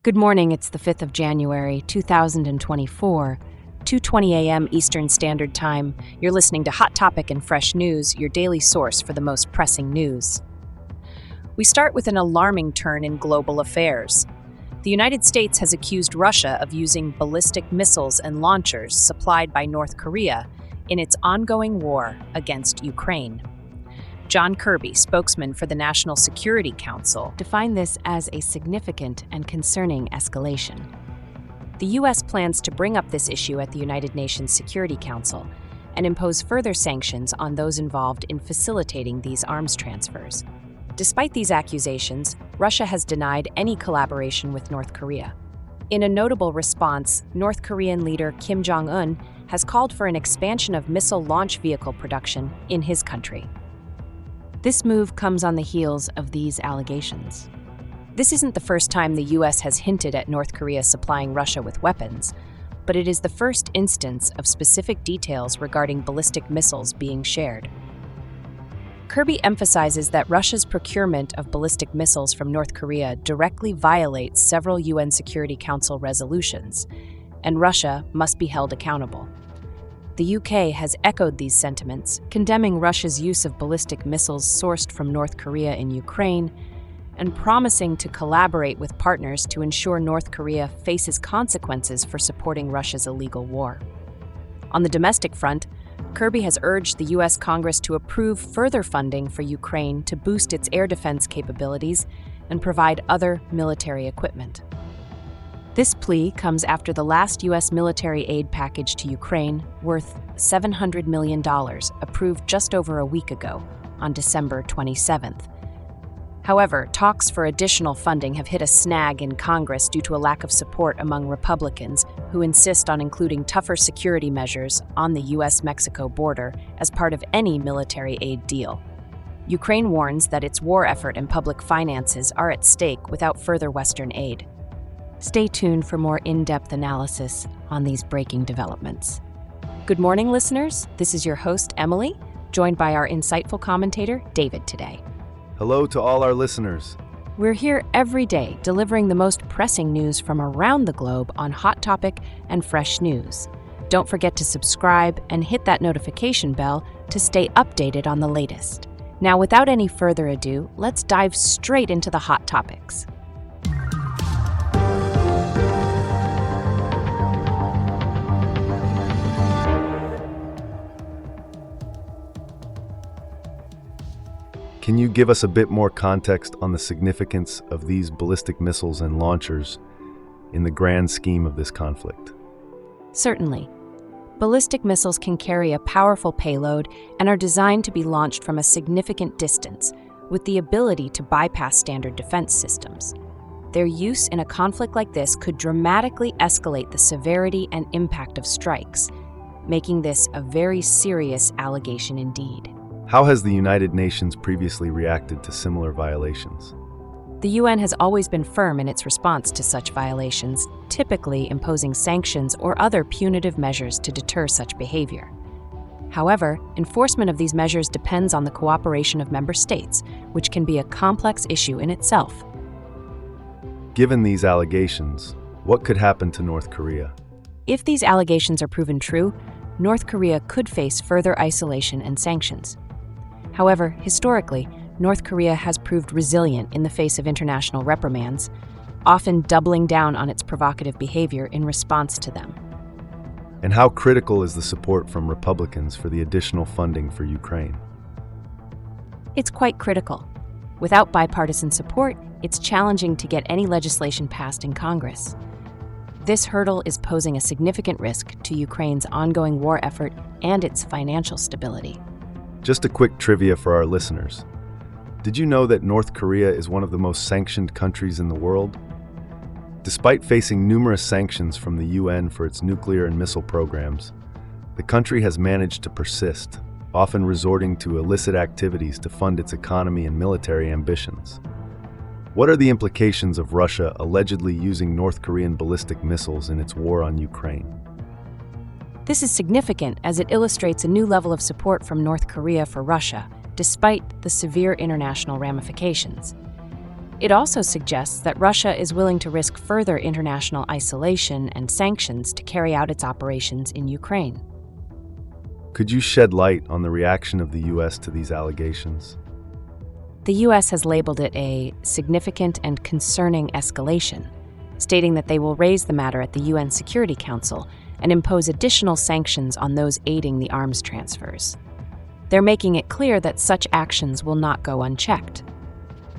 Good morning, it's the 5th of January, 2024, 2:20 a.m. Eastern Standard Time. You're listening to Hot Topic and Fresh News, your daily source for the most pressing news. We start with an alarming turn in global affairs. The United States has accused Russia of using ballistic missiles and launchers supplied by North Korea in its ongoing war against Ukraine. John Kirby, spokesman for the National Security Council, defined this as a significant and concerning escalation. The U.S. plans to bring up this issue at the United Nations Security Council and impose further sanctions on those involved in facilitating these arms transfers. Despite these accusations, Russia has denied any collaboration with North Korea. In a notable response, North Korean leader Kim Jong-un has called for an expansion of missile launch vehicle production in his country. This move comes on the heels of these allegations. This isn't the first time the U.S. has hinted at North Korea supplying Russia with weapons, but it is the first instance of specific details regarding ballistic missiles being shared. Kirby emphasizes that Russia's procurement of ballistic missiles from North Korea directly violates several UN Security Council resolutions, and Russia must be held accountable. The UK has echoed these sentiments, condemning Russia's use of ballistic missiles sourced from North Korea in Ukraine, and promising to collaborate with partners to ensure North Korea faces consequences for supporting Russia's illegal war. On the domestic front, Kirby has urged the U.S. Congress to approve further funding for Ukraine to boost its air defense capabilities and provide other military equipment. This plea comes after the last U.S. military aid package to Ukraine, worth $700 million, approved just over a week ago, on December 27th. However, talks for additional funding have hit a snag in Congress due to a lack of support among Republicans, who insist on including tougher security measures on the U.S.-Mexico border as part of any military aid deal. Ukraine warns that its war effort and public finances are at stake without further Western aid. Stay tuned for more in-depth analysis on these breaking developments. Good morning, listeners. This is your host, Emily, joined by our insightful commentator, David, today. Hello to all our listeners. We're here every day delivering the most pressing news from around the globe on Hot Topic and Fresh News. Don't forget to subscribe and hit that notification bell to stay updated on the latest. Now, without any further ado, let's dive straight into the hot topics. Can you give us a bit more context on the significance of these ballistic missiles and launchers in the grand scheme of this conflict? Certainly. Ballistic missiles can carry a powerful payload and are designed to be launched from a significant distance, with the ability to bypass standard defense systems. Their use in a conflict like this could dramatically escalate the severity and impact of strikes, making this a very serious allegation indeed. How has the United Nations previously reacted to similar violations? The UN has always been firm in its response to such violations, typically imposing sanctions or other punitive measures to deter such behavior. However, enforcement of these measures depends on the cooperation of member states, which can be a complex issue in itself. Given these allegations, what could happen to North Korea? If these allegations are proven true, North Korea could face further isolation and sanctions. However, historically, North Korea has proved resilient in the face of international reprimands, often doubling down on its provocative behavior in response to them. And how critical is the support from Republicans for the additional funding for Ukraine? It's quite critical. Without bipartisan support, it's challenging to get any legislation passed in Congress. This hurdle is posing a significant risk to Ukraine's ongoing war effort and its financial stability. Just a quick trivia for our listeners. Did you know that North Korea is one of the most sanctioned countries in the world? Despite facing numerous sanctions from the UN for its nuclear and missile programs, the country has managed to persist, often resorting to illicit activities to fund its economy and military ambitions. What are the implications of Russia allegedly using North Korean ballistic missiles in its war on Ukraine? This is significant as it illustrates a new level of support from North Korea for Russia, despite the severe international ramifications. It also suggests that Russia is willing to risk further international isolation and sanctions to carry out its operations in Ukraine. Could you shed light on the reaction of the U.S. to these allegations? The U.S. has labeled it a significant and concerning escalation, stating that they will raise the matter at the UN Security Council and impose additional sanctions on those aiding the arms transfers. They're making it clear that such actions will not go unchecked.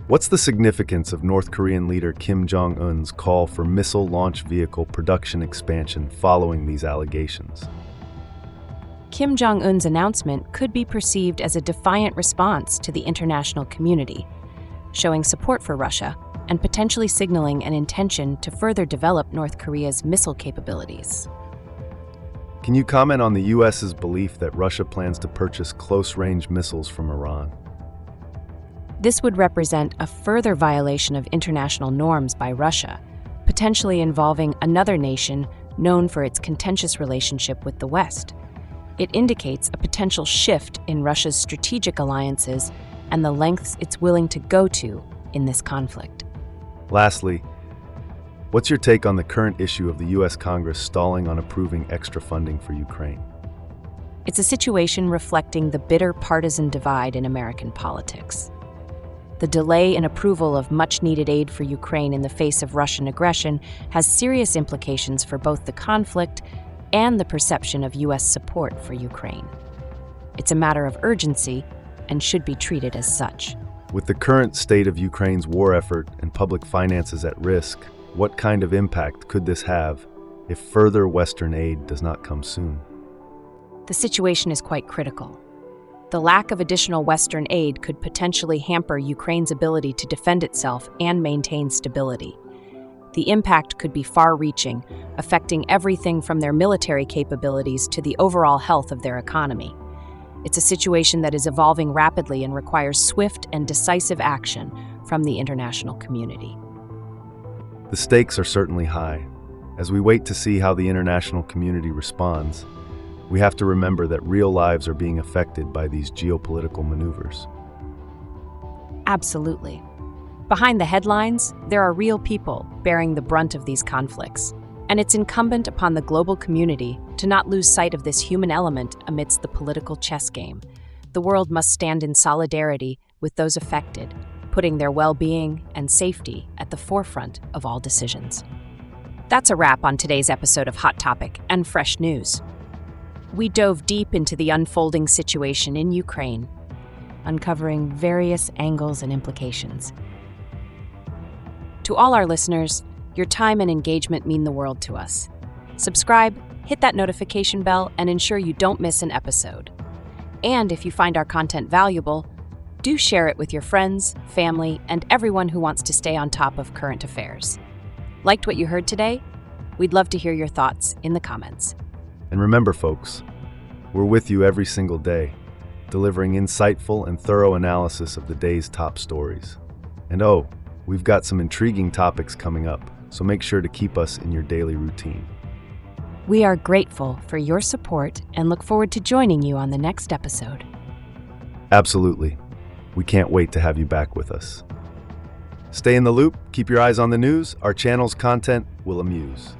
What's the significance of North Korean leader Kim Jong-un's call for missile launch vehicle production expansion following these allegations? Kim Jong-un's announcement could be perceived as a defiant response to the international community, showing support for Russia and potentially signaling an intention to further develop North Korea's missile capabilities. Can you comment on the U.S.'s belief that Russia plans to purchase close-range missiles from Iran? This would represent a further violation of international norms by Russia, potentially involving another nation known for its contentious relationship with the West. It indicates a potential shift in Russia's strategic alliances and the lengths it's willing to go to in this conflict. Lastly, what's your take on the current issue of the U.S. Congress stalling on approving extra funding for Ukraine? It's a situation reflecting the bitter partisan divide in American politics. The delay in approval of much-needed aid for Ukraine in the face of Russian aggression has serious implications for both the conflict and the perception of U.S. support for Ukraine. It's a matter of urgency and should be treated as such. With the current state of Ukraine's war effort and public finances at risk, what kind of impact could this have if further Western aid does not come soon? The situation is quite critical. The lack of additional Western aid could potentially hamper Ukraine's ability to defend itself and maintain stability. The impact could be far-reaching, affecting everything from their military capabilities to the overall health of their economy. It's a situation that is evolving rapidly and requires swift and decisive action from the international community. The stakes are certainly high. As we wait to see how the international community responds, we have to remember that real lives are being affected by these geopolitical maneuvers. Absolutely. Behind the headlines, there are real people bearing the brunt of these conflicts, and it's incumbent upon the global community to not lose sight of this human element amidst the political chess game. The world must stand in solidarity with those affected, putting their well-being and safety at the forefront of all decisions. That's a wrap on today's episode of Hot Topic and Fresh News. We dove deep into the unfolding situation in Ukraine, uncovering various angles and implications. To all our listeners, your time and engagement mean the world to us. Subscribe, hit that notification bell, and ensure you don't miss an episode. And if you find our content valuable, do share it with your friends, family, and everyone who wants to stay on top of current affairs. Liked what you heard today? We'd love to hear your thoughts in the comments. And remember, folks, we're with you every single day, delivering insightful and thorough analysis of the day's top stories. And we've got some intriguing topics coming up, so make sure to keep us in your daily routine. We are grateful for your support and look forward to joining you on the next episode. Absolutely. We can't wait to have you back with us. Stay in the loop, keep your eyes on the news. Our channel's content will amuse.